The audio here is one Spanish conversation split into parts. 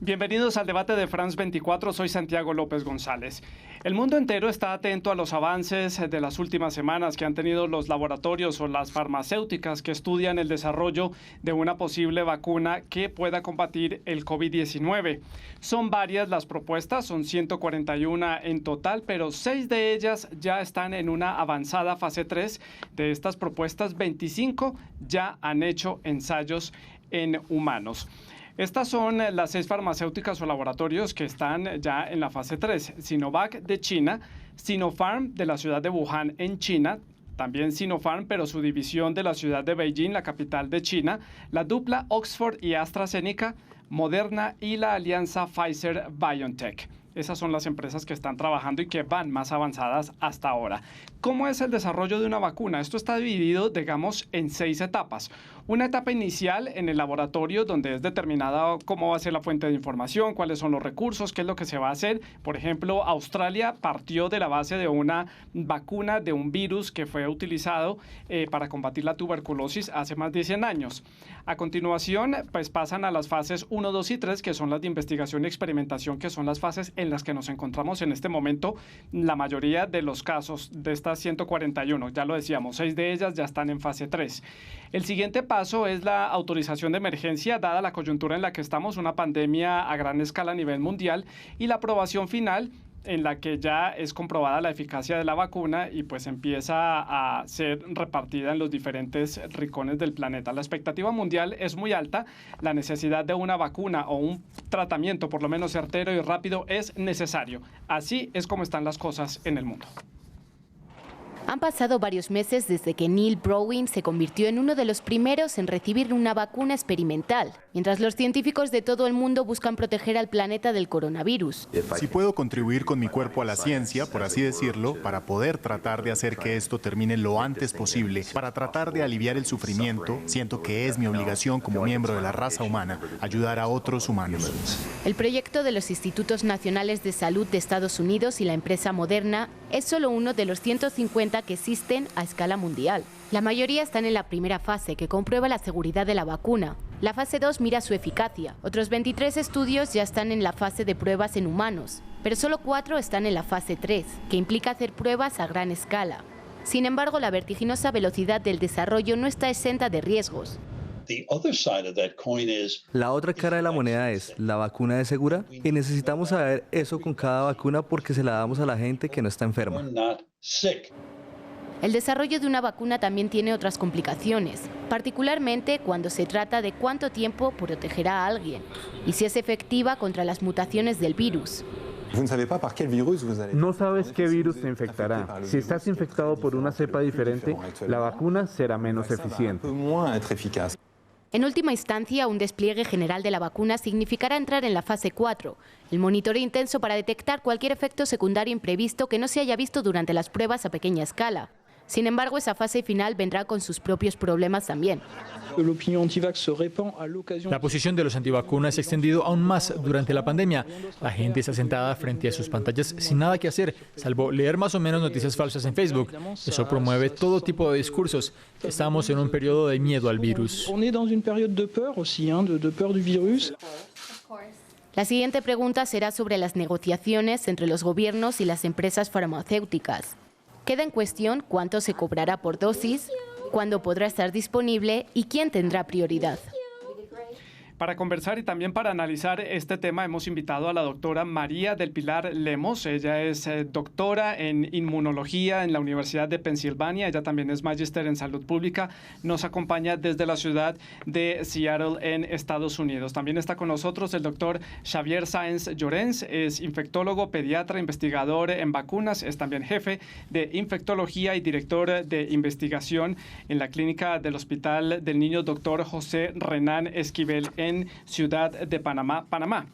Bienvenidos al debate de France 24, soy Santiago López González. El mundo entero está atento a los avances de las últimas semanas que han tenido los laboratorios o las farmacéuticas que estudian el desarrollo de una posible vacuna que pueda combatir el COVID-19. Son varias las propuestas, son 141 en total, pero 6 de ellas ya están en una avanzada fase 3. De estas propuestas, 25 ya han hecho ensayos en humanos. Estas son las 6 farmacéuticas o laboratorios que están ya en la fase 3. Sinovac de China, Sinopharm de la ciudad de Wuhan en China, también Sinopharm, pero su división de la ciudad de Beijing, la capital de China, la dupla Oxford y AstraZeneca, Moderna y la alianza Pfizer-BioNTech. Esas son las empresas que están trabajando y que van más avanzadas hasta ahora. ¿Cómo es el desarrollo de una vacuna? Esto está dividido, digamos, en 6 etapas. Una etapa inicial en el laboratorio donde es determinada cómo va a ser la fuente de información, cuáles son los recursos, qué es lo que se va a hacer. Por ejemplo, Australia partió de la base de una vacuna de un virus que fue utilizado para combatir la tuberculosis hace más de 100 años. A continuación, pues pasan a las fases 1, 2 y 3, que son las de investigación y experimentación, que son las fases en las que nos encontramos en este momento. La mayoría de los casos de estas 141, ya lo decíamos, 6 de ellas ya están en fase 3. El siguiente paso es la autorización de emergencia, dada la coyuntura en la que estamos, una pandemia a gran escala a nivel mundial, y la aprobación final, en la que ya es comprobada la eficacia de la vacuna y pues empieza a ser repartida en los diferentes rincones del planeta. La expectativa mundial es muy alta, la necesidad de una vacuna o un tratamiento por lo menos certero y rápido es necesario. Así es como están las cosas en el mundo. Han pasado varios meses desde que Neil Browning se convirtió en uno de los primeros en recibir una vacuna experimental, mientras los científicos de todo el mundo buscan proteger al planeta del coronavirus. Si puedo contribuir con mi cuerpo a la ciencia, por así decirlo, para poder tratar de hacer que esto termine lo antes posible, para tratar de aliviar el sufrimiento, siento que es mi obligación como miembro de la raza humana ayudar a otros humanos. El proyecto de los Institutos Nacionales de Salud de Estados Unidos y la empresa Moderna es solo uno de los 150 que existen a escala mundial. La mayoría están en la primera fase, que comprueba la seguridad de la vacuna. La fase 2 mira su eficacia. Otros 23 estudios ya están en la fase de pruebas en humanos, pero solo 4 están en la fase 3, que implica hacer pruebas a gran escala. Sin embargo, la vertiginosa velocidad del desarrollo no está exenta de riesgos. La otra cara de la moneda es, ¿la vacuna es segura? Y necesitamos saber eso con cada vacuna porque se la damos a la gente que no está enferma. El desarrollo de una vacuna también tiene otras complicaciones, particularmente cuando se trata de cuánto tiempo protegerá a alguien y si es efectiva contra las mutaciones del virus. No sabes qué virus te infectará. Si estás infectado por una cepa diferente, la vacuna será menos eficiente. En última instancia, un despliegue general de la vacuna significará entrar en la fase 4, el monitoreo intenso para detectar cualquier efecto secundario imprevisto que no se haya visto durante las pruebas a pequeña escala. Sin embargo, esa fase final vendrá con sus propios problemas también. La posición de los antivacunas se ha extendido aún más durante la pandemia. La gente está sentada frente a sus pantallas sin nada que hacer, salvo leer más o menos noticias falsas en Facebook. Eso promueve todo tipo de discursos. Estamos en un periodo de miedo al virus. La siguiente pregunta será sobre las negociaciones entre los gobiernos y las empresas farmacéuticas. Queda en cuestión cuánto se cobrará por dosis, cuándo podrá estar disponible y quién tendrá prioridad. Para conversar y también para analizar este tema hemos invitado a la doctora María del Pilar Lemos. Ella es doctora en inmunología en la Universidad de Pensilvania. Ella también es magíster en salud pública. Nos acompaña desde la ciudad de Seattle en Estados Unidos. También está con nosotros el doctor Xavier Sáenz Llorens. Es infectólogo, pediatra, investigador en vacunas. Es también jefe de infectología y director de investigación en la clínica del Hospital del Niño Dr. José Renán Esquivel en Ciudad de Panamá.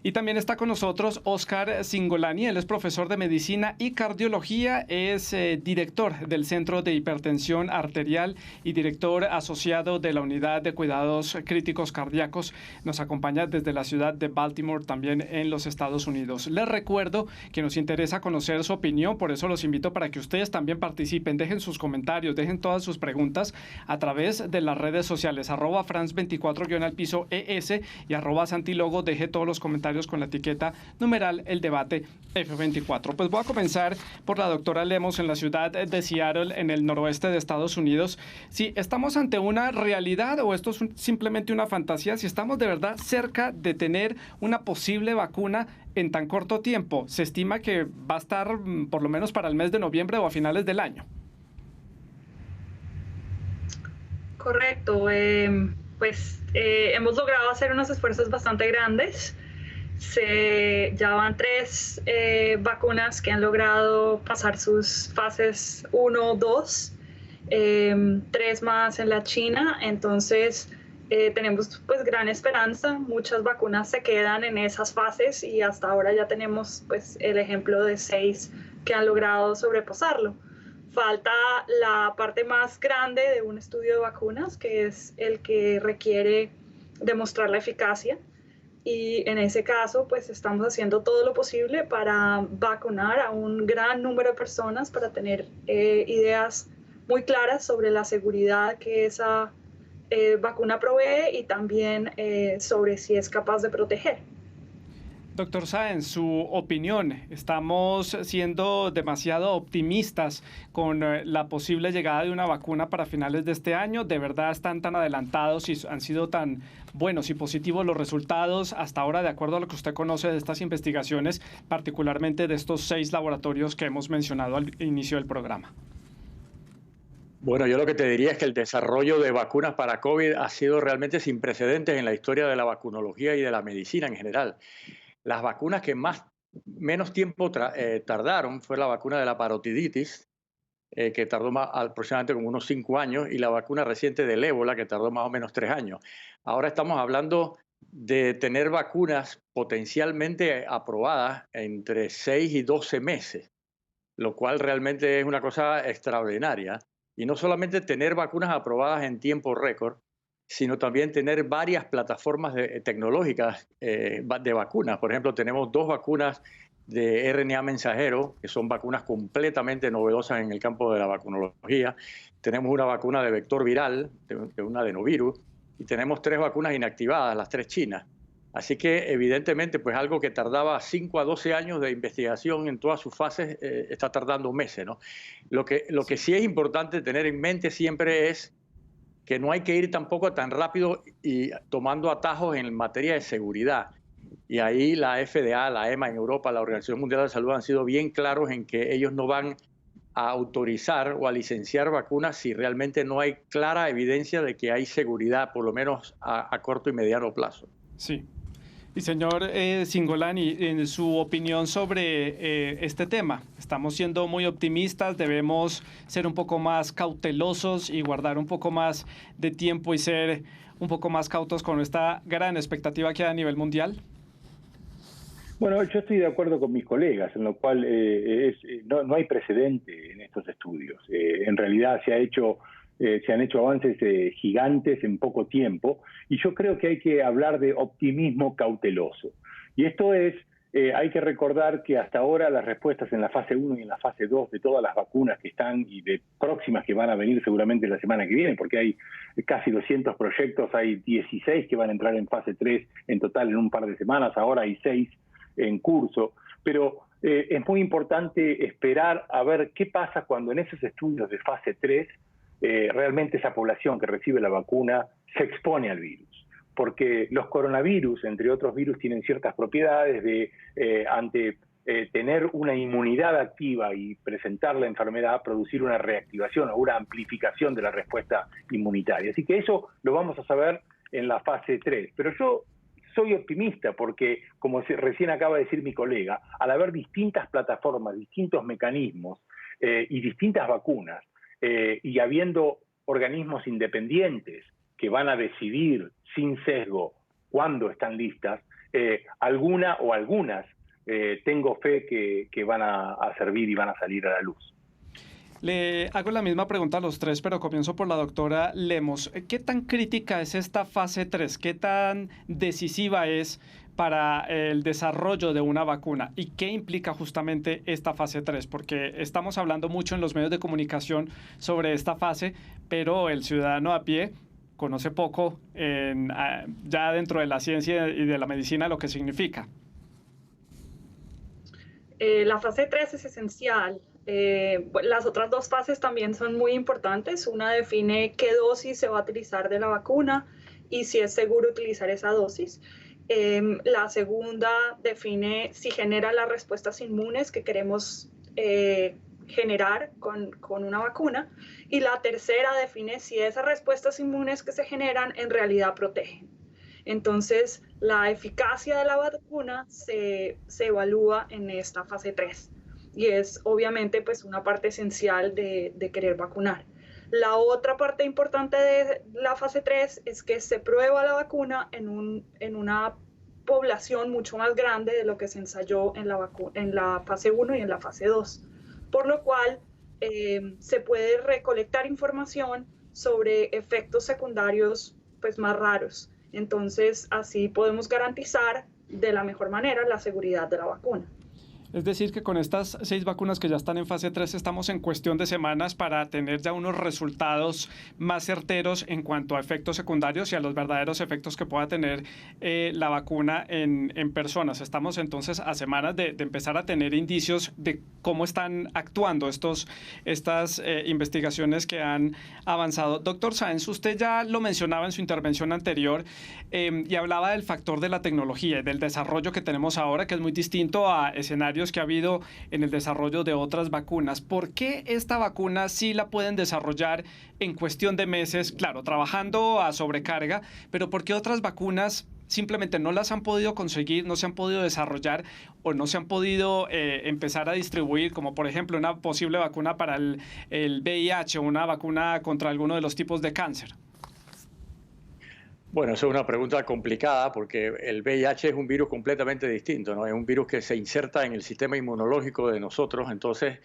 Y también está con nosotros Oscar Cingolani, él es profesor de Medicina y Cardiología, es director del Centro de Hipertensión Arterial y director asociado de la Unidad de Cuidados Críticos Cardíacos. Nos acompaña desde la ciudad de Baltimore, también en los Estados Unidos. Les recuerdo que nos interesa conocer su opinión, por eso los invito para que ustedes también participen, dejen sus comentarios, dejen todas sus preguntas a través de las redes sociales, @France24_ES y @Santilogo. Deje todos los comentarios con la etiqueta numeral El Debate F24. Pues voy a comenzar por la doctora Lemos en la ciudad de Seattle, en el noroeste de Estados Unidos. Si estamos ante una realidad o esto es simplemente una fantasía, si estamos de verdad cerca de tener una posible vacuna en tan corto tiempo. Se estima que va a estar por lo menos para el mes de noviembre o a finales del año. Correcto. Hemos logrado hacer unos esfuerzos bastante grandes. Ya van 3 vacunas que han logrado pasar sus fases 1, 2, 3 más en la China. Entonces tenemos pues gran esperanza. Muchas vacunas se quedan en esas fases y hasta ahora ya tenemos pues el ejemplo de 6 que han logrado sobrepasarlo. Falta la parte más grande de un estudio de vacunas, que es el que requiere demostrar la eficacia. Y en ese caso, pues estamos haciendo todo lo posible para vacunar a un gran número de personas para tener ideas muy claras sobre la seguridad que esa vacuna provee y también sobre si es capaz de proteger. Doctor Sáenz, su opinión. Estamos siendo demasiado optimistas con la posible llegada de una vacuna para finales de este año. ¿De verdad están tan adelantados y han sido tan buenos y positivos los resultados hasta ahora, de acuerdo a lo que usted conoce de estas investigaciones, particularmente de estos 6 laboratorios que hemos mencionado al inicio del programa? Bueno, yo lo que te diría es que el desarrollo de vacunas para COVID ha sido realmente sin precedentes en la historia de la vacunología y de la medicina en general. Las vacunas que menos tiempo tardaron fue la vacuna de la parotiditis, que tardó aproximadamente como unos 5 años, y la vacuna reciente del ébola, que tardó más o menos 3 años. Ahora estamos hablando de tener vacunas potencialmente aprobadas entre 6 y 12 meses, lo cual realmente es una cosa extraordinaria. Y no solamente tener vacunas aprobadas en tiempo récord, sino también tener varias plataformas tecnológicas de vacunas. Por ejemplo, tenemos 2 vacunas de RNA mensajero, que son vacunas completamente novedosas en el campo de la vacunología. Tenemos una vacuna de vector viral, de un adenovirus, y tenemos 3 vacunas inactivadas, las 3 chinas. Así que, evidentemente, pues algo que tardaba 5 a 12 años de investigación en todas sus fases, está tardando meses, ¿no? Lo que sí es importante tener en mente siempre es que no hay que ir tampoco tan rápido y tomando atajos en materia de seguridad. Y ahí la FDA, la EMA en Europa, la Organización Mundial de la Salud han sido bien claros en que ellos no van a autorizar o a licenciar vacunas si realmente no hay clara evidencia de que hay seguridad, por lo menos a corto y mediano plazo. Sí. Y señor Cingolani, en su opinión sobre este tema, ¿estamos siendo muy optimistas? ¿Debemos ser un poco más cautelosos y guardar un poco más de tiempo y ser un poco más cautos con esta gran expectativa que hay a nivel mundial? Bueno, yo estoy de acuerdo con mis colegas, en lo cual no hay precedente en estos estudios. En realidad se han hecho avances gigantes en poco tiempo, y yo creo que hay que hablar de optimismo cauteloso. Y esto es, hay que recordar que hasta ahora las respuestas en la fase 1 y en la fase 2 de todas las vacunas que están y de próximas que van a venir seguramente la semana que viene, porque hay casi 200 proyectos, hay 16 que van a entrar en fase 3 en total en un par de semanas, ahora hay 6 en curso, pero es muy importante esperar a ver qué pasa cuando en esos estudios de fase 3 realmente esa población que recibe la vacuna se expone al virus, porque los coronavirus, entre otros virus, tienen ciertas propiedades de ante tener una inmunidad activa y presentar la enfermedad, producir una reactivación o una amplificación de la respuesta inmunitaria. Así que eso lo vamos a saber en la fase 3. Pero yo soy optimista porque, como recién acaba de decir mi colega, al haber distintas plataformas, distintos mecanismos y distintas vacunas, y habiendo organismos independientes que van a decidir sin sesgo cuándo están listas, alguna o algunas tengo fe que van a servir y van a salir a la luz. Le hago la misma pregunta a los tres, pero comienzo por la doctora Lemos. ¿Qué tan crítica es esta fase 3? ¿Qué tan decisiva es para el desarrollo de una vacuna? ¿Y qué implica justamente esta fase 3? Porque estamos hablando mucho en los medios de comunicación sobre esta fase, pero el ciudadano a pie conoce poco ya dentro de la ciencia y de la medicina lo que significa. La fase 3 es esencial. Las otras dos fases también son muy importantes. Una define qué dosis se va a utilizar de la vacuna y si es seguro utilizar esa dosis. La segunda define si genera las respuestas inmunes que queremos generar con una vacuna. Y la tercera define si esas respuestas inmunes que se generan en realidad protegen. Entonces, la eficacia de la vacuna se evalúa en esta fase 3 y es obviamente pues una parte esencial de querer vacunar. La otra parte importante de la fase 3 es que se prueba la vacuna en una población mucho más grande de lo que se ensayó en la fase 1 y en la fase 2, por lo cual se puede recolectar información sobre efectos secundarios pues, más raros. Entonces, así podemos garantizar de la mejor manera la seguridad de la vacuna. Es decir, que con estas 6 vacunas que ya están en fase 3 estamos en cuestión de semanas para tener ya unos resultados más certeros en cuanto a efectos secundarios y a los verdaderos efectos que pueda tener la vacuna en personas. Estamos entonces a semanas de empezar a tener indicios de cómo están actuando estas investigaciones que han avanzado. Doctor Sáenz, usted ya lo mencionaba en su intervención anterior y hablaba del factor de la tecnología y del desarrollo que tenemos ahora, que es muy distinto a escenarios que ha habido en el desarrollo de otras vacunas. ¿Por qué esta vacuna sí la pueden desarrollar en cuestión de meses? Claro, trabajando a sobrecarga, pero ¿por qué otras vacunas simplemente no las han podido conseguir, no se han podido desarrollar o no se han podido empezar a distribuir, como por ejemplo una posible vacuna para el VIH o una vacuna contra alguno de los tipos de cáncer? Bueno, eso es una pregunta complicada porque el VIH es un virus completamente distinto, ¿no? Es un virus que se inserta en el sistema inmunológico de nosotros, entonces,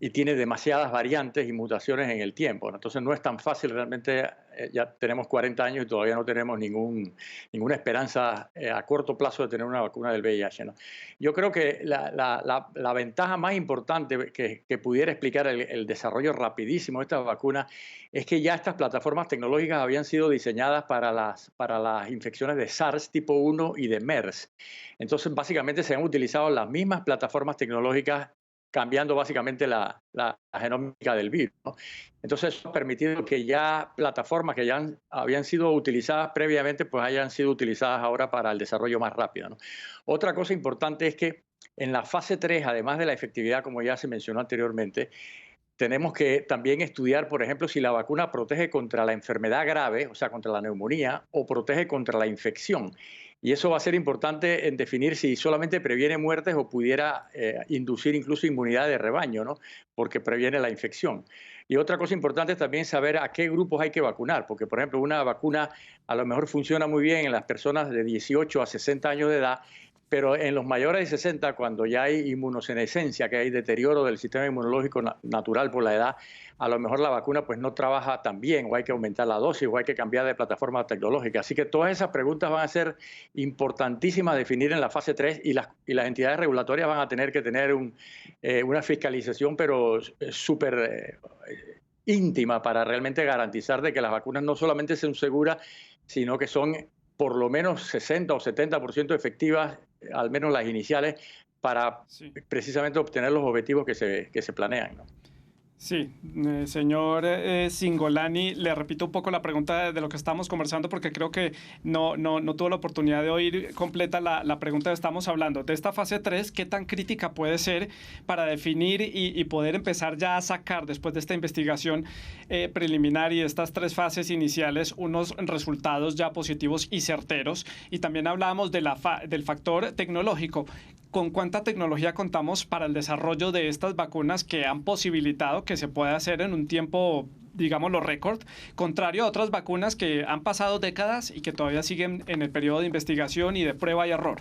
y tiene demasiadas variantes y mutaciones en el tiempo, ¿no? Entonces no es tan fácil realmente. Ya tenemos 40 años y todavía no tenemos ninguna esperanza a corto plazo de tener una vacuna del VIH, ¿no? Yo creo que la ventaja más importante que pudiera explicar el desarrollo rapidísimo de esta vacuna es que ya estas plataformas tecnológicas habían sido diseñadas para las infecciones de SARS tipo 1 y de MERS. Entonces, básicamente se han utilizado las mismas plataformas tecnológicas cambiando básicamente la genómica del virus, ¿no? Entonces eso ha permitido que ya plataformas que ya habían sido utilizadas previamente, pues hayan sido utilizadas ahora para el desarrollo más rápido, ¿no? Otra cosa importante es que en la fase 3, además de la efectividad, como ya se mencionó anteriormente, tenemos que también estudiar, por ejemplo, si la vacuna protege contra la enfermedad grave, o sea, contra la neumonía, o protege contra la infección. Y eso va a ser importante en definir si solamente previene muertes o pudiera inducir incluso inmunidad de rebaño, ¿no? Porque previene la infección. Y otra cosa importante es también saber a qué grupos hay que vacunar, porque, por ejemplo, una vacuna a lo mejor funciona muy bien en las personas de 18 a 60 años de edad, pero en los mayores de 60, cuando ya hay inmunosenescencia, que hay deterioro del sistema inmunológico natural por la edad, a lo mejor la vacuna pues no trabaja tan bien, o hay que aumentar la dosis, o hay que cambiar de plataforma tecnológica. Así que todas esas preguntas van a ser importantísimas a definir en la fase 3 y las entidades regulatorias van a tener que tener una fiscalización, pero súper íntima para realmente garantizar de que las vacunas no solamente son seguras, sino que son por lo menos 60 o 70% efectivas, al menos las iniciales, para precisamente obtener los objetivos que se planean, ¿no? Sí, señor Cingolani, le repito un poco la pregunta de lo que estamos conversando porque creo que no tuve la oportunidad de oír completa la pregunta que estamos hablando. De esta fase 3, ¿qué tan crítica puede ser para definir y poder empezar ya a sacar, después de esta investigación preliminar y estas 3 fases iniciales, unos resultados ya positivos y certeros? Y también hablábamos de del factor tecnológico. ¿Con cuánta tecnología contamos para el desarrollo de estas vacunas que han posibilitado que se pueda hacer en un tiempo digamos, los récord, contrario a otras vacunas que han pasado décadas y que todavía siguen en el periodo de investigación y de prueba y error.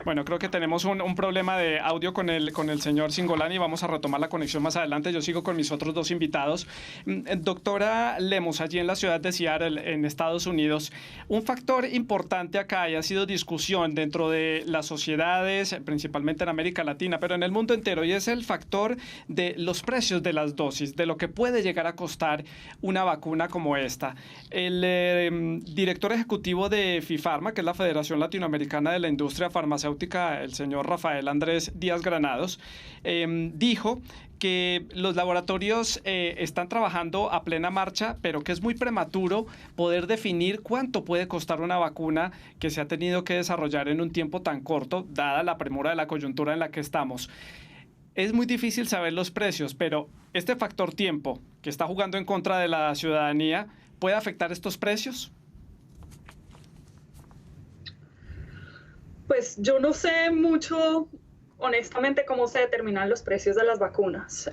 Bueno, creo que tenemos un problema de audio con el señor Cingolani. Vamos a retomar la conexión más adelante. Yo sigo con mis otros dos invitados. Doctora Lemos, allí en la ciudad de Seattle, en Estados Unidos, un factor importante acá y ha sido discusión dentro de las sociedades, principalmente en América Latina, pero en el mundo entero, y es el factor de los precios de las dosis, de lo que puede llegar a costar una vacuna como esta. El director ejecutivo de FIFARMA, que es la Federación Latinoamericana de la Industria Farmacéutica, el señor Rafael Andrés Díaz Granados, dijo que los laboratorios están trabajando a plena marcha, pero que es muy prematuro poder definir cuánto puede costar una vacuna que se ha tenido que desarrollar en un tiempo tan corto, dada la premura de la coyuntura en la que estamos. Es muy difícil saber los precios, pero este factor tiempo que está jugando en contra de la ciudadanía, ¿puede afectar estos precios? Pues yo no sé mucho, honestamente, cómo se determinan los precios de las vacunas.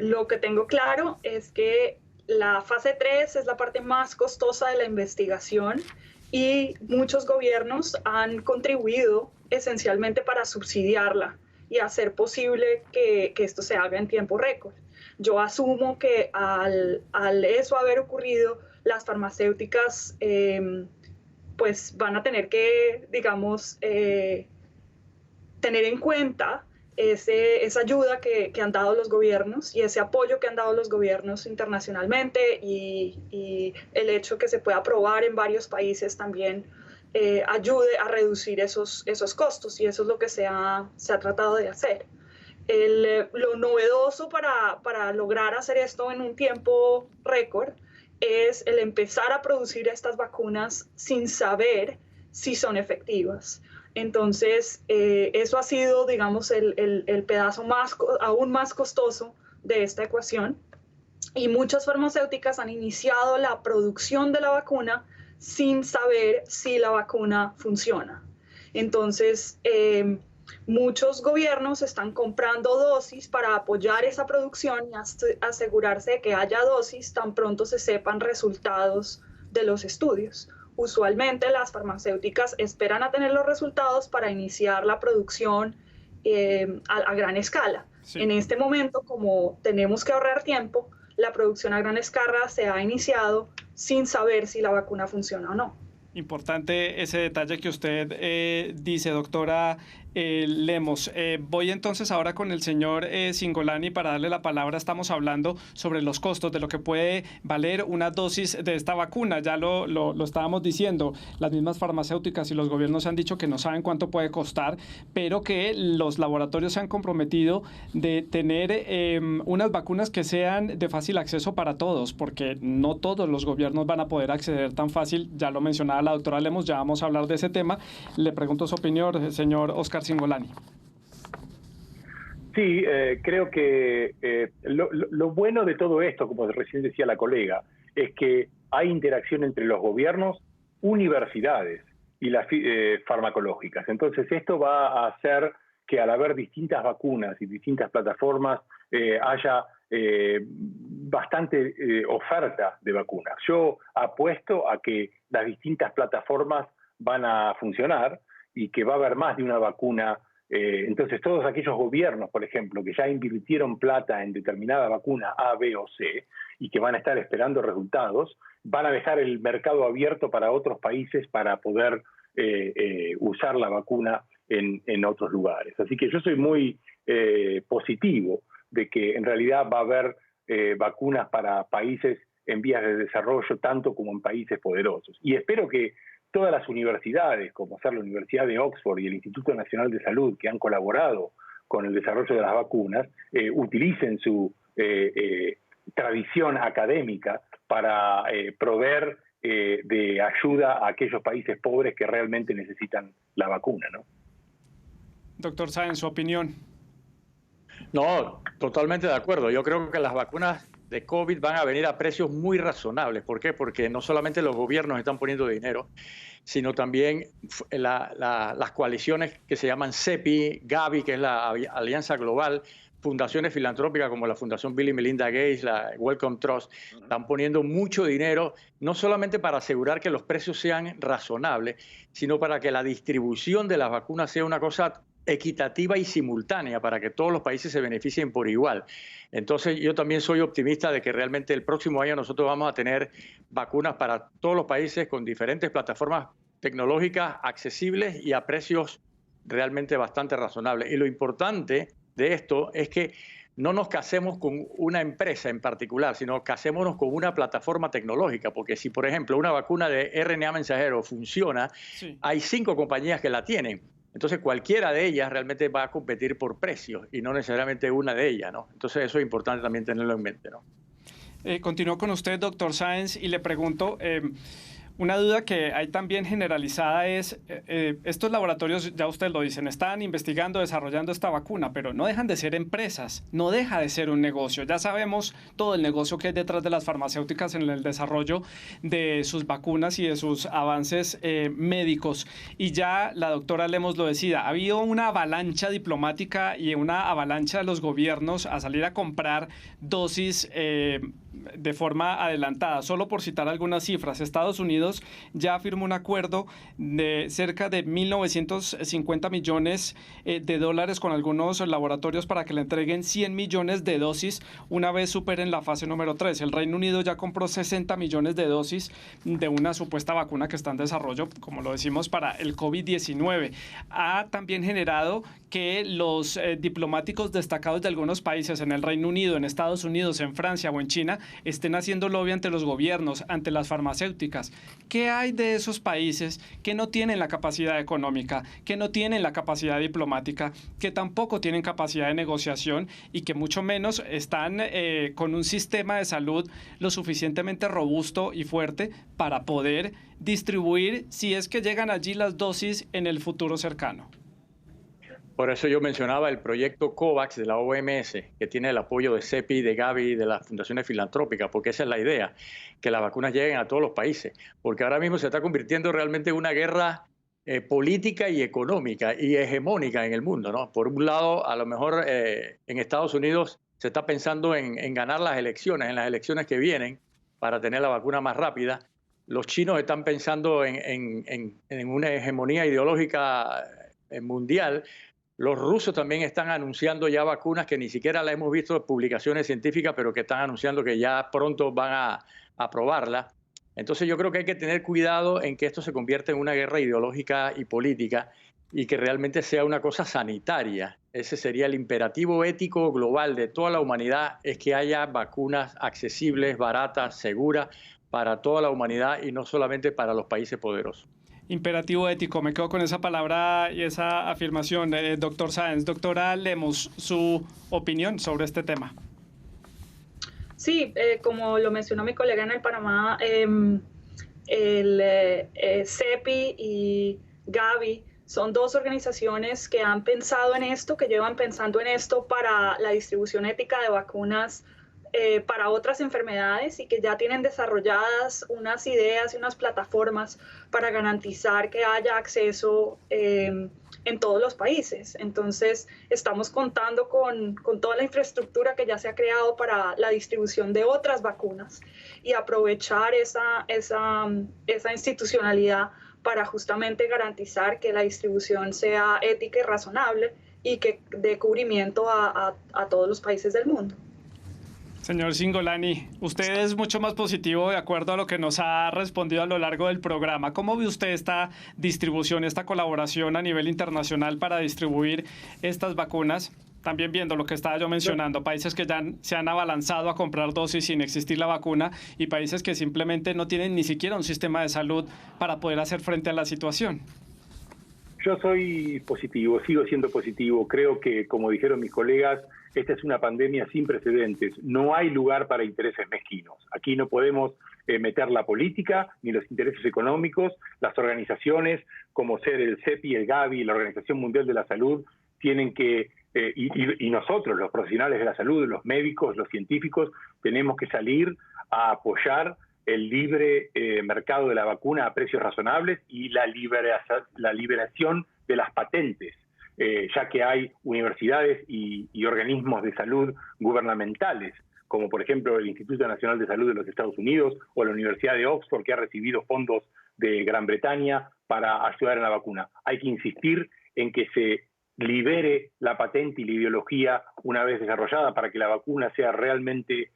Lo que tengo claro es que la fase 3 es la parte más costosa de la investigación y muchos gobiernos han contribuido esencialmente para subsidiarla y hacer posible que esto se haga en tiempo récord. Yo asumo que al eso haber ocurrido, las farmacéuticas pues van a tener que, digamos, tener en cuenta esa ayuda que han dado los gobiernos y ese apoyo que han dado los gobiernos internacionalmente y el hecho que se pueda aprobar en varios países también ayude a reducir esos costos, y eso es lo que se ha tratado de hacer. Lo novedoso para lograr hacer esto en un tiempo récord es el empezar a producir estas vacunas sin saber si son efectivas. Entonces, eso ha sido, digamos, el pedazo aún más costoso de esta ecuación. Y muchas farmacéuticas han iniciado la producción de la vacuna sin saber si la vacuna funciona. Entonces, muchos gobiernos están comprando dosis para apoyar esa producción y asegurarse de que haya dosis tan pronto se sepan resultados de los estudios. Usualmente las farmacéuticas esperan a tener los resultados para iniciar la producción a gran escala. Sí. En este momento, como tenemos que ahorrar tiempo, la producción a gran escala se ha iniciado sin saber si la vacuna funciona o no. Importante ese detalle que usted dice, doctora Lemos. Voy entonces ahora con el señor Cingolani para darle la palabra. Estamos hablando sobre los costos de lo que puede valer una dosis de esta vacuna. Ya lo estábamos diciendo, las mismas farmacéuticas y los gobiernos han dicho que no saben cuánto puede costar, pero que los laboratorios se han comprometido de tener unas vacunas que sean de fácil acceso para todos, porque no todos los gobiernos van a poder acceder tan fácil. Ya lo mencionaba la doctora Lemos, ya vamos a hablar de ese tema. Le pregunto su opinión, señor Oscar Cingolani. Sí, creo que lo bueno de todo esto, como recién decía la colega, es que hay interacción entre los gobiernos, universidades y las farmacológicas. Entonces esto va a hacer que al haber distintas vacunas y distintas plataformas haya bastante oferta de vacunas. Yo apuesto a que las distintas plataformas van a funcionar y que va a haber más de una vacuna. Entonces todos aquellos gobiernos, por ejemplo, que ya invirtieron plata en determinada vacuna A, B o C y que van a estar esperando resultados, van a dejar el mercado abierto para otros países para poder usar la vacuna en otros lugares. Así que yo soy muy positivo de que en realidad va a haber vacunas para países en vías de desarrollo, tanto como en países poderosos. Y espero que todas las universidades, como ser la Universidad de Oxford y el Instituto Nacional de Salud, que han colaborado con el desarrollo de las vacunas, utilicen su tradición académica para proveer de ayuda a aquellos países pobres que realmente necesitan la vacuna, ¿no? Doctor Sáenz, su opinión. No, totalmente de acuerdo. Yo creo que las vacunas de COVID van a venir a precios muy razonables. ¿Por qué? Porque no solamente los gobiernos están poniendo dinero, sino también las coaliciones que se llaman CEPI, Gavi, que es la Alianza Global, fundaciones filantrópicas como la Fundación Bill y Melinda Gates, la Wellcome Trust, están poniendo mucho dinero, no solamente para asegurar que los precios sean razonables, sino para que la distribución de las vacunas sea una cosa equitativa y simultánea para que todos los países se beneficien por igual. Entonces, yo también soy optimista de que realmente el próximo año nosotros vamos a tener vacunas para todos los países con diferentes plataformas tecnológicas accesibles y a precios realmente bastante razonables. Y lo importante de esto es que no nos casemos con una empresa en particular, sino casémonos con una plataforma tecnológica, porque si, por ejemplo, una vacuna de RNA mensajero funciona, sí, hay 5 compañías que la tienen. Entonces, cualquiera de ellas realmente va a competir por precios y no necesariamente una de ellas, ¿no? Entonces, eso es importante también tenerlo en mente, ¿no? Continúo con usted, doctor Sáenz, y le pregunto, una duda que hay también generalizada es, estos laboratorios, ya ustedes lo dicen, están investigando, desarrollando esta vacuna, pero no dejan de ser empresas, no deja de ser un negocio. Ya sabemos todo el negocio que hay detrás de las farmacéuticas en el desarrollo de sus vacunas y de sus avances médicos. Y ya la doctora Lemos lo decía, ha habido una avalancha diplomática y una avalancha de los gobiernos a salir a comprar dosis de forma adelantada. Solo por citar algunas cifras, Estados Unidos ya firmó un acuerdo de cerca de 1.950 millones de dólares con algunos laboratorios para que le entreguen 100 millones de dosis una vez superen la fase número 3. El Reino Unido ya compró 60 millones de dosis de una supuesta vacuna que está en desarrollo, como lo decimos, para el COVID-19. Ha también generado que los diplomáticos destacados de algunos países en el Reino Unido, en Estados Unidos, en Francia o en China estén haciendo lobby ante los gobiernos, ante las farmacéuticas. ¿Qué hay de esos países que no tienen la capacidad económica, que no tienen la capacidad diplomática, que tampoco tienen capacidad de negociación y que mucho menos están con un sistema de salud lo suficientemente robusto y fuerte para poder distribuir, si es que llegan allí las dosis en el futuro cercano? Por eso yo mencionaba el proyecto COVAX de la OMS, que tiene el apoyo de CEPI, de Gavi, de las fundaciones filantrópicas, porque esa es la idea, que las vacunas lleguen a todos los países, porque ahora mismo se está convirtiendo realmente en una guerra política y económica y hegemónica en el mundo, ¿no? Por un lado, a lo mejor en Estados Unidos se está pensando en ganar las elecciones, en las elecciones que vienen, para tener la vacuna más rápida. Los chinos están pensando en una hegemonía ideológica mundial. Los rusos también están anunciando ya vacunas que ni siquiera las hemos visto en publicaciones científicas, pero que están anunciando que ya pronto van a aprobarlas. Entonces yo creo que hay que tener cuidado en que esto se convierta en una guerra ideológica y política y que realmente sea una cosa sanitaria. Ese sería el imperativo ético global de toda la humanidad, es que haya vacunas accesibles, baratas, seguras para toda la humanidad y no solamente para los países poderosos. Imperativo ético, me quedo con esa palabra y esa afirmación, doctor Sáenz. Doctora Lemos, su opinión sobre este tema. Sí, como lo mencionó mi colega en el Panamá, el CEPI y Gavi son dos organizaciones que han pensado en esto, que llevan pensando en esto para la distribución ética de vacunas para otras enfermedades y que ya tienen desarrolladas unas ideas y unas plataformas para garantizar que haya acceso en todos los países. Entonces, estamos contando con toda la infraestructura que ya se ha creado para la distribución de otras vacunas y aprovechar esa institucionalidad para justamente garantizar que la distribución sea ética y razonable y que dé cubrimiento a todos los países del mundo. Señor Cingolani, usted es mucho más positivo de acuerdo a lo que nos ha respondido a lo largo del programa. ¿Cómo ve usted esta distribución, esta colaboración a nivel internacional para distribuir estas vacunas? También viendo lo que estaba yo mencionando, países que ya se han abalanzado a comprar dosis sin existir la vacuna y países que simplemente no tienen ni siquiera un sistema de salud para poder hacer frente a la situación. Yo soy positivo, sigo siendo positivo. Creo que, como dijeron mis colegas, esta es una pandemia sin precedentes. No hay lugar para intereses mezquinos. Aquí no podemos meter la política ni los intereses económicos. Las organizaciones como ser el CEPI, el Gavi, la Organización Mundial de la Salud, tienen que y nosotros, los profesionales de la salud, los médicos, los científicos, tenemos que salir a apoyar el libre mercado de la vacuna a precios razonables y la liberación de las patentes, ya que hay universidades y organismos de salud gubernamentales, como por ejemplo el Instituto Nacional de Salud de los Estados Unidos o la Universidad de Oxford, que ha recibido fondos de Gran Bretaña para ayudar en la vacuna. Hay que insistir en que se libere la patente y la ideología una vez desarrollada para que la vacuna sea realmente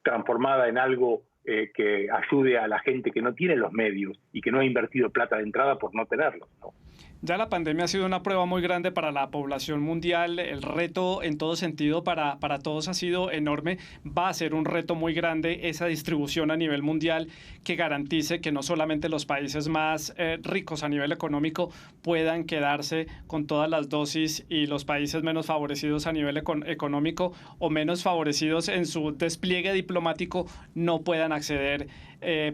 transformada en algo que ayude a la gente que no tiene los medios y que no ha invertido plata de entrada por no tenerlos, ¿no? Ya la pandemia ha sido una prueba muy grande para la población mundial. El reto en todo sentido para todos ha sido enorme. Va a ser un reto muy grande esa distribución a nivel mundial que garantice que no solamente los países más ricos a nivel económico puedan quedarse con todas las dosis y los países menos favorecidos a nivel económico o menos favorecidos en su despliegue diplomático no puedan acceder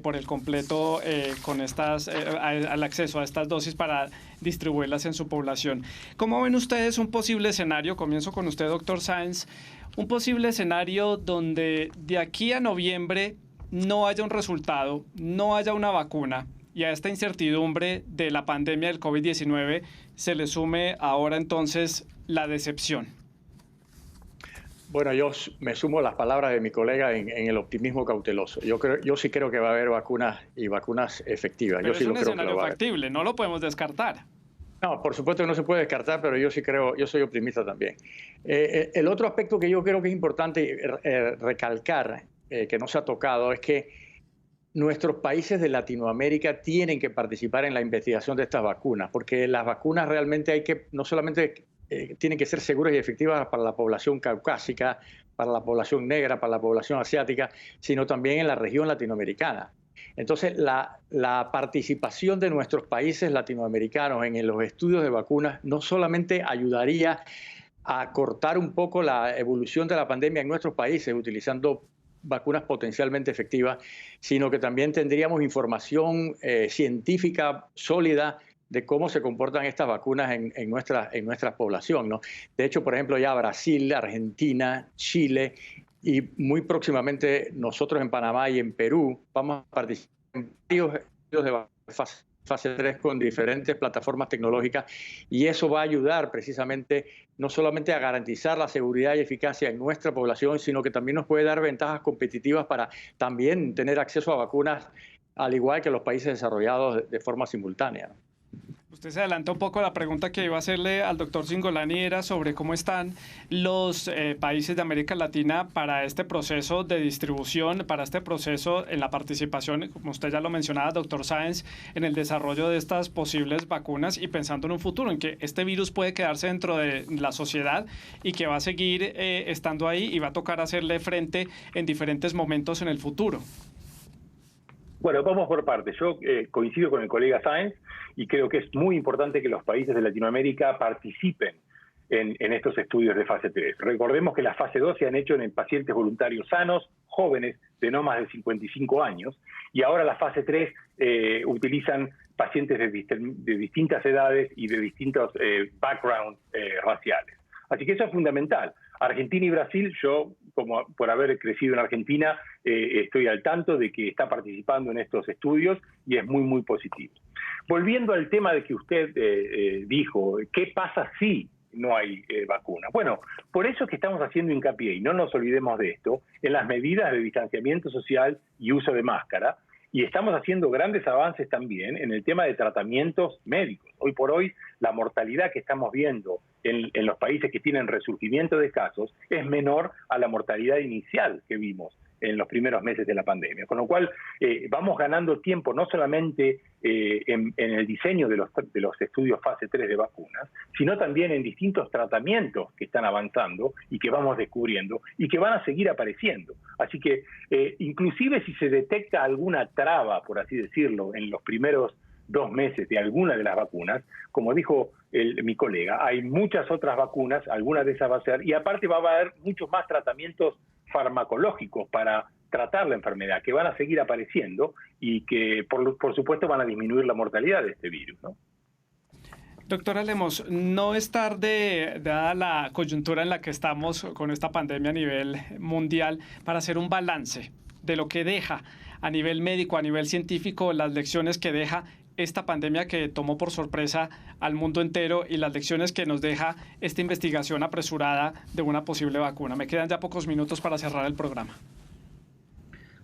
por el completo con al acceso a estas dosis para distribuirlas en su población. ¿Cómo ven ustedes un posible escenario? Comienzo con usted, doctor Sáenz. Un posible escenario donde de aquí a noviembre no haya un resultado, no haya una vacuna y a esta incertidumbre de la pandemia del COVID-19 se le sume ahora entonces la decepción. Bueno, yo me sumo a las palabras de mi colega en el optimismo cauteloso. Yo sí creo que va a haber vacunas y vacunas efectivas. Pero yo sí es un lo creo escenario que factible, no lo podemos descartar. No, por supuesto que no se puede descartar, pero yo sí creo, yo soy optimista también. El otro aspecto que yo creo que es importante recalcar, que no se ha tocado, es que nuestros países de Latinoamérica tienen que participar en la investigación de estas vacunas, porque las vacunas realmente no solamente tienen que ser seguras y efectivas para la población caucásica, para la población negra, para la población asiática, sino también en la región latinoamericana. Entonces, la participación de nuestros países latinoamericanos en los estudios de vacunas no solamente ayudaría a cortar un poco la evolución de la pandemia en nuestros países utilizando vacunas potencialmente efectivas, sino que también tendríamos información científica sólida de cómo se comportan estas vacunas en nuestra población, ¿no? De hecho, por ejemplo, ya Brasil, Argentina, Chile y muy próximamente nosotros en Panamá y en Perú vamos a participar en varios estudios de fase 3 con diferentes plataformas tecnológicas y eso va a ayudar precisamente no solamente a garantizar la seguridad y eficacia en nuestra población, sino que también nos puede dar ventajas competitivas para también tener acceso a vacunas al igual que los países desarrollados de forma simultánea. Usted se adelantó un poco a la pregunta que iba a hacerle al doctor Cingolani, era sobre cómo están los países de América Latina para este proceso de distribución, para este proceso en la participación, como usted ya lo mencionaba, doctor Sáenz, en el desarrollo de estas posibles vacunas y pensando en un futuro en que este virus puede quedarse dentro de la sociedad y que va a seguir estando ahí y va a tocar hacerle frente en diferentes momentos en el futuro. Bueno, vamos por partes. Yo coincido con el colega Sáenz y creo que es muy importante que los países de Latinoamérica participen en estos estudios de fase 3. Recordemos que la fase 2 se han hecho en pacientes voluntarios sanos, jóvenes de no más de 55 años, y ahora la fase 3 utilizan pacientes de distintas edades y de distintos backgrounds raciales. Así que eso es fundamental. Argentina y Brasil, yo, como por haber crecido en Argentina, estoy al tanto de que está participando en estos estudios y es muy, muy positivo. Volviendo al tema de que usted dijo, ¿qué pasa si no hay vacuna? Bueno, por eso es que estamos haciendo hincapié, y no nos olvidemos de esto, en las medidas de distanciamiento social y uso de máscara, y estamos haciendo grandes avances también en el tema de tratamientos médicos. Hoy por hoy, la mortalidad que estamos viendo en los países que tienen resurgimiento de casos es menor a la mortalidad inicial que vimos en los primeros meses de la pandemia. Con lo cual, vamos ganando tiempo no solamente en el diseño de los estudios fase 3 de vacunas, sino también en distintos tratamientos que están avanzando y que vamos descubriendo y que van a seguir apareciendo. Así que, inclusive si se detecta alguna traba, por así decirlo, en los primeros 2 meses de alguna de las vacunas, como dijo mi colega, hay muchas otras vacunas, algunas de esas va a ser, y aparte va a haber muchos más tratamientos farmacológicos para tratar la enfermedad, que van a seguir apareciendo y que, por supuesto, van a disminuir la mortalidad de este virus, ¿no? Doctora Lemos, no es tarde, dada la coyuntura en la que estamos con esta pandemia a nivel mundial, para hacer un balance de lo que deja a nivel médico, a nivel científico, las lecciones que deja esta pandemia que tomó por sorpresa al mundo entero y las lecciones que nos deja esta investigación apresurada de una posible vacuna. Me quedan ya pocos minutos para cerrar el programa.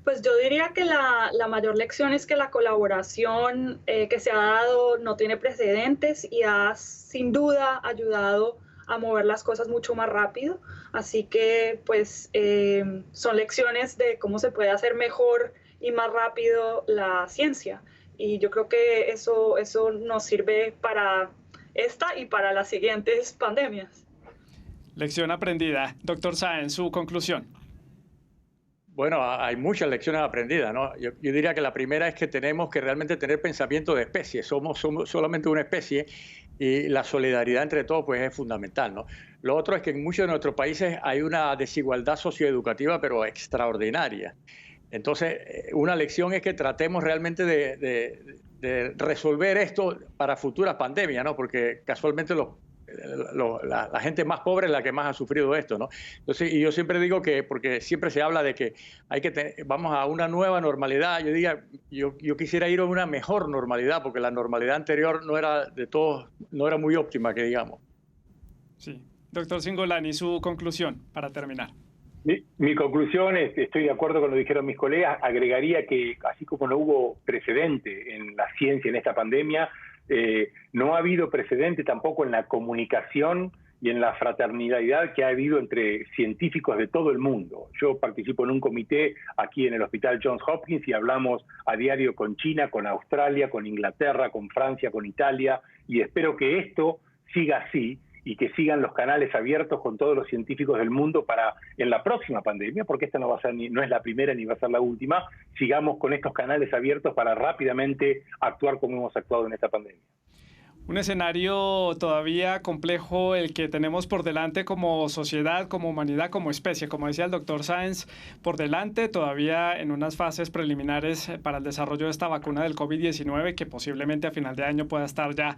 Pues yo diría que la mayor lección es que la colaboración que se ha dado no tiene precedentes y ha sin duda ayudado a mover las cosas mucho más rápido. Así que pues son lecciones de cómo se puede hacer mejor y más rápido la ciencia. Y yo creo que eso nos sirve para esta y para las siguientes pandemias. Lección aprendida. Doctor Sáenz, su conclusión. Bueno, hay muchas lecciones aprendidas, ¿no? Yo diría que la primera es que tenemos que realmente tener pensamiento de especie. Somos solamente una especie y la solidaridad entre todos pues es fundamental, ¿no? Lo otro es que en muchos de nuestros países hay una desigualdad socioeducativa pero extraordinaria. Entonces, una lección es que tratemos realmente de resolver esto para futuras pandemias, ¿no? Porque casualmente la gente más pobre es la que más ha sufrido esto, ¿no? Entonces, y yo siempre digo que, porque siempre se habla de que vamos a una nueva normalidad, yo quisiera ir a una mejor normalidad, porque la normalidad anterior no era muy óptima, que digamos. Sí. Doctor Cingolani, su conclusión para terminar. Mi conclusión es, estoy de acuerdo con lo que dijeron mis colegas, agregaría que así como no hubo precedente en la ciencia en esta pandemia, no ha habido precedente tampoco en la comunicación y en la fraternidad que ha habido entre científicos de todo el mundo. Yo participo en un comité aquí en el Hospital Johns Hopkins y hablamos a diario con China, con Australia, con Inglaterra, con Francia, con Italia, y espero que esto siga así y que sigan los canales abiertos con todos los científicos del mundo para en la próxima pandemia, porque esta no es la primera ni va a ser la última, sigamos con estos canales abiertos para rápidamente actuar como hemos actuado en esta pandemia. Un escenario todavía complejo el que tenemos por delante como sociedad, como humanidad, como especie. Como decía el doctor Sáenz, por delante todavía en unas fases preliminares para el desarrollo de esta vacuna del COVID-19 que posiblemente a final de año pueda estar ya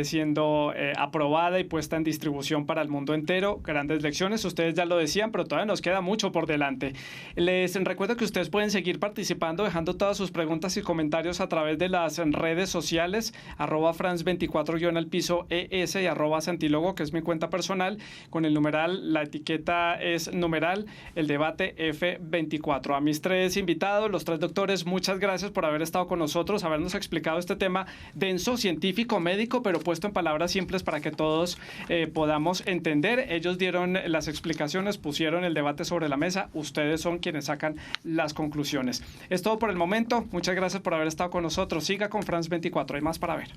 siendo aprobada y puesta en distribución para el mundo entero. Grandes lecciones, ustedes ya lo decían, pero todavía nos queda mucho por delante. Les recuerdo que ustedes pueden seguir participando, dejando todas sus preguntas y comentarios a través de las redes sociales, @France24_ES y @Santilogo, que es mi cuenta personal, con el numeral, la etiqueta es numeral, el debate F24. A mis tres invitados, los tres doctores, muchas gracias por haber estado con nosotros, habernos explicado este tema denso, científico, médico, pero puesto en palabras simples para que todos podamos entender. Ellos dieron las explicaciones, pusieron el debate sobre la mesa. Ustedes son quienes sacan las conclusiones. Es todo por el momento. Muchas gracias por haber estado con nosotros. Siga con France 24. Hay más para ver.